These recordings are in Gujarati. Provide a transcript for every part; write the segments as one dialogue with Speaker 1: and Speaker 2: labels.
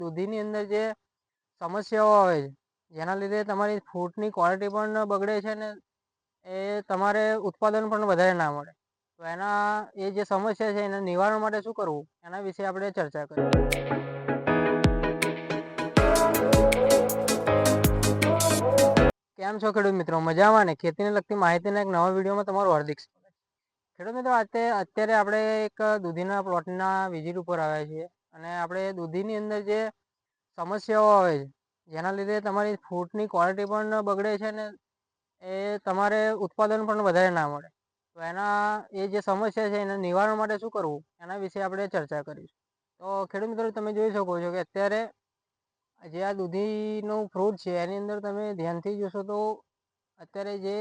Speaker 1: દૂધીની અંદર જે સમસ્યાઓ આવે છે જેના લીધે તમારી ફ્રૂટની ક્વોલિટી પણ બગડે છે ને એ તમારે ઉત્પાદન પણ વધારે ના મળે. તો એના એ જે સમસ્યા છે એના નિવારણ માટે શું કરવું એના વિશે આપણે ચર્ચા કરીએ. કેમ છો ખેડૂત મિત્રો? મજામાં ને? ખેતીને લગતી માહિતીના એક નવા વિડીયોમાં તમારું હાર્દિક સ્વાગત. ખેડૂત મિત્રો અત્યારે આપણે એક દૂધીના પ્લોટના વિઝિટ ઉપર આવ્યા છીએ અને આપણે દૂધીની અંદર જે સમસ્યાઓ આવે છે જેના લીધે તમારી ફ્રૂટની ક્વોલિટી પણ બગડે છે ને એ તમારે ઉત્પાદન પણ વધારે ના મળે. તો એના એ જે સમસ્યા છે એના નિવારણ માટે શું કરવું એના વિશે આપણે ચર્ચા કરીશું. તો ખેડૂત મિત્રો તમે જોઈ શકો છો કે અત્યારે જે આ દૂધીનું ફ્રૂટ છે એની અંદર તમે ધ્યાનથી જોશો તો અત્યારે જે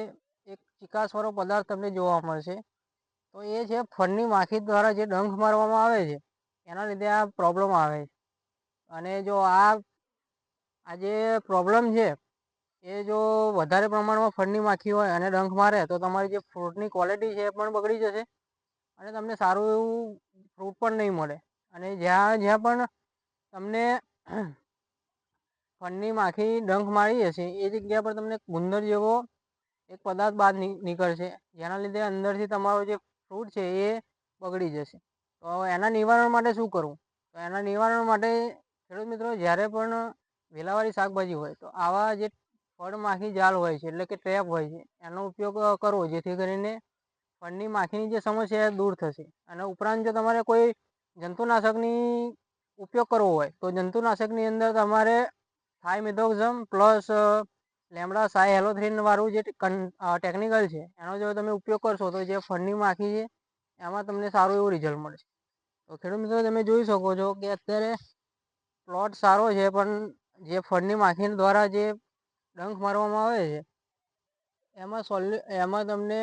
Speaker 1: એક ચિકાસવાળો પદાર્થ તમને જોવા મળશે તો એ છે ફળની માખી દ્વારા જે ડંખ મારવામાં આવે છે એના લીધે આ પ્રોબ્લેમ આવે છે. અને જો આ જે પ્રોબ્લેમ છે એ જો વધારે પ્રમાણમાં ફળની માખી હોય અને ડંખ મારે તો તમારી જે ફ્રૂટની ક્વોલિટી છે એ પણ બગડી જશે અને તમને સારું એવું ફ્રૂટ પણ નહીં મળે. અને જ્યાં પણ તમને ફળની માખી ડંખ મારી હશે એ જગ્યા પર તમને ગુંદર જેવો એક પદાર્થ બહાર નીકળશે જેના લીધે અંદરથી તમારો જે ફ્રૂટ છે એ બગડી જશે. તો એના નિવારણ માટે શું કરવું? તો એના નિવારણ માટે ખેડૂત મિત્રો જ્યારે પણ વેલાવાળી શાકભાજી હોય તો આવા જે ફળમાખી જાળ હોય છે એટલે કે ટ્રેપ હોય છે એનો ઉપયોગ કરવો જેથી કરીને ફળની માખીની જે સમસ્યા એ દૂર થશે. અને ઉપરાંત જો તમારે કોઈ જંતુનાશકની ઉપયોગ કરવો હોય તો જંતુનાશકની અંદર તમારે થાયમિથોક્ઝમ પ્લસ લેમડા સાયહેલોથ્રીન વાળું જે ટેકનિકલ છે એનો જો તમે ઉપયોગ કરશો તો જે ફળની માખી છે એમાં તમને સારું એવું રિઝલ્ટ મળશે. તો ખેડૂત મિત્રો તમે જોઈ શકો છો કે અત્યારે પ્લોટ સારો છે પણ જે ફળની માખી દ્વારા જે ડંખ મારવામાં આવે છે એમાં તમને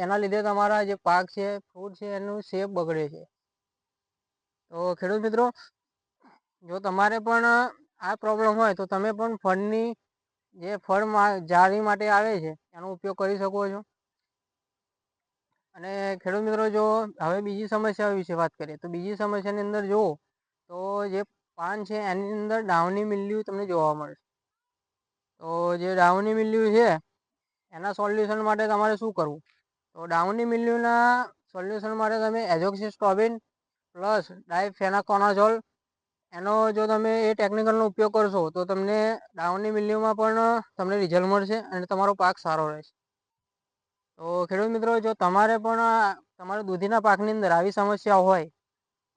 Speaker 1: એના લીધે તમારા જે પાક છે ફ્રૂટ છે એનું શેપ બગડે છે. તો ખેડૂત મિત્રો જો તમારે પણ આ પ્રોબ્લેમ હોય તો તમે પણ ફળની જે જાળી માટે આવે છે એનો ઉપયોગ કરી શકો છો. અને ખેડૂત મિત્રો જો હવે બીજી સમસ્યા વિશે વાત કરીએ તો બીજી સમસ્યાની અંદર જુઓ તો જે પાન છે એની અંદર ડાઉની મિલ્ડ્યુ તમને જોવા મળે. તો જે ડાઉની મિલ્ડ્યુ છે એના સોલ્યુશન માટે તમારે શું કરવું? તો ડાઉની મિલ્ડ્યુના સોલ્યુશન માટે તમે એઝોક્સિસ્ટ્રોબિન પ્લસ ડાયફેનાકોનાઝોલ એનો જો તમે એ ટેકનિકલનો ઉપયોગ કરશો તો તમને ડાઉનની મિલ્ડ્યુમાં પણ તમને રિઝલ્ટ મળશે અને તમારો પાક સારો રહેશે. તો ખેડૂત મિત્રો જો તમારે પણ તમારા દૂધીના પાકની અંદર આવી સમસ્યા હોય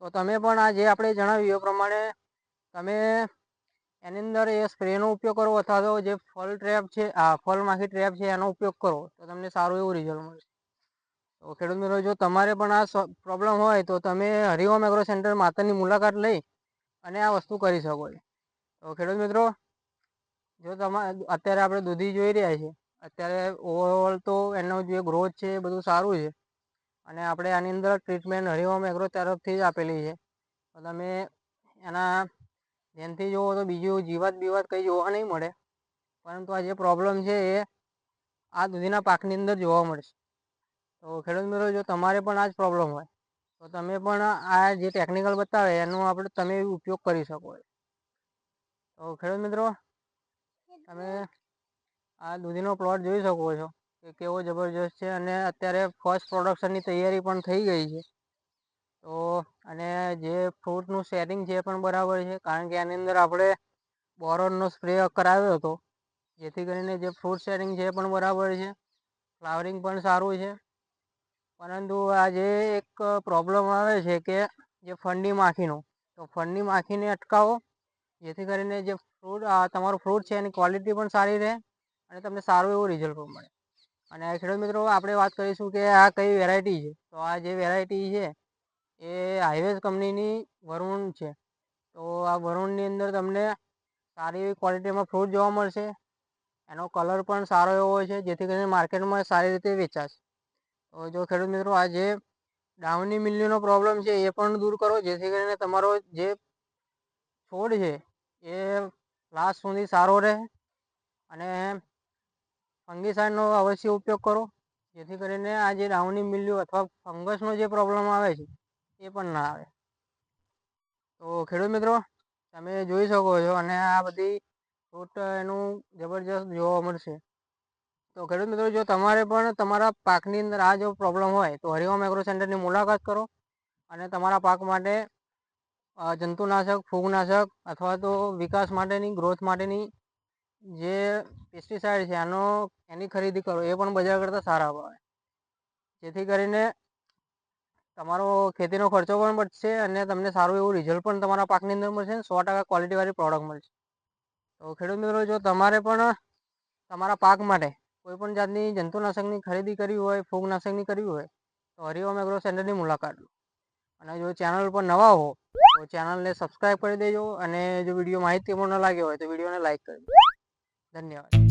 Speaker 1: તો તમે પણ આ જે આપણે જણાવ્યું એ પ્રમાણે તમે એની અંદર એ સ્પ્રેનો ઉપયોગ કરો અથવા તો જે ફળ ટ્રેપ છે ફળમાખી ટ્રેપ છે એનો ઉપયોગ કરો તો તમને સારું એવું રિઝલ્ટ મળશે. તો ખેડૂત મિત્રો જો તમારે પણ આ પ્રોબ્લેમ હોય તો તમે હરિઓમ એગ્રો સેન્ટર માતરની મુલાકાત લઈ અને આ વસ્તુ કરી શકો છો. તો ખેડૂત મિત્રો જો અત્યારે આપણે દૂધી જોઈ રહ્યા છીએ અત્યારે ઓવરઓલ તો એનો જે ગ્રોથ છે એ બધું સારું છે. અને આપણે આની અંદર ટ્રીટમેન્ટ હરિઓમ એગ્રો તરફથી જ આપેલી છે. તો તમે એના ધ્યાનથી જુઓ તો બીજું જીવાત બીવાત કંઈ જોવા નહીં મળે. પરંતુ આ જે પ્રોબ્લેમ છે એ આ દૂધીના પાકની અંદર જોવા મળશે. તો ખેડૂત મિત્રો જો તમારે પણ આ જ પ્રોબ્લેમ હોય તો તમે પણ આ જે ટેકનિકલ બતાવે એનો તમે ઉપયોગ કરી શકો છો. તો ખેડૂત મિત્રો તમે આ દૂધીનો પ્લોટ જોઈ શકો છો કે કેવો જબરજસ્ત છે અને અત્યારે ફર્સ્ટ પ્રોડક્શનની તૈયારી પણ થઈ ગઈ છે. તો અને જે ફ્રૂટનું સેટિંગ છે એ પણ બરાબર છે કારણ કે આની અંદર આપણે બોરોનનો સ્પ્રે કરાવ્યો હતો જેથી કરીને જે ફ્રૂટ સેટિંગ છે એ પણ બરાબર છે. ફ્લાવરિંગ પણ સારું છે. પરંતુ આજે એક પ્રોબ્લેમ આવે છે કે જે ફળની માખીનો તો ફળની માખીને અટકાવો જેથી કરીને જે તમારું ફ્રૂટ છે એની ક્વોલિટી પણ સારી રહે અને તમને સારું એવું રિઝલ્ટ પણ મળે. અને ખેડૂત મિત્રો આપણે વાત કરીશું કે આ કઈ વેરાયટી છે તો આ જે વેરાયટી છે એ હાઈવેઝ કંપનીની વરુણ છે. તો આ વરુણની અંદર તમને સારી એવી ક્વોલિટીમાં ફ્રૂટ જોવા મળશે. એનો કલર પણ સારો એવો હોય છે જેથી કરીને માર્કેટમાં સારી રીતે વેચાશે. તો જો ખેડૂત મિત્રો આજે ડાઉની મિલ્ડ્યુનો પ્રોબ્લેમ છે એ પણ દૂર કરો જેથી કરીને તમારો જે છોડ છે એ લાસ્ટ સુધી સારો રહે અને ફંગીસાઇડનો અવશ્ય ઉપયોગ કરો જેથી કરીને આ જે ડાઉની મિલ્ડ્યુ અથવા ફંગસનો જે પ્રોબ્લેમ આવે છે એ પણ ના આવે. તો ખેડૂત મિત્રો તમે જોઈ શકો છો અને આ બધી ફ્રૂટ એનું જબરજસ્ત જોવા મળશે. તો ખેડૂત મિત્રો જો તમારે પણ તમારા પાકની અંદર આ જો પ્રોબ્લેમ હોય તો હરિઓમ એગ્રો સેન્ટરની મુલાકાત કરો અને તમારા પાક માટે જંતુનાશક, ફૂગનાશક અથવા તો વિકાસ માટેની, ગ્રોથ માટેની જે પેસ્ટિસાઇડ છે એની ખરીદી કરો. એ પણ બજાર કરતાં સારા ભાવે, જેથી કરીને તમારો ખેતીનો ખર્ચો પણ બચશે અને તમને સારું એવું રિઝલ્ટ પણ તમારા પાકની અંદર મળશે. 100% ક્વોલિટીવાળી પ્રોડક્ટ મળશે. તો ખેડૂત મિત્રો જો તમારે પણ તમારા પાક માટે કોઈ પણ જાતની જંતુનાશકની ખરીદી કરવી હોય, ફૂગનાશકની કરવી હોય તો હરિઓમ એગ્રો સેન્ટરની મુલાકાત લો. અને જો ચેનલ પર નવા હો તો ચેનલને સબસ્ક્રાઈબ કરી દેજો અને જો વિડીયો માહિતીપૂર્ણ લાગ્યો હોય તો વિડીયોને લાઈક કરજો. ધન્યવાદ.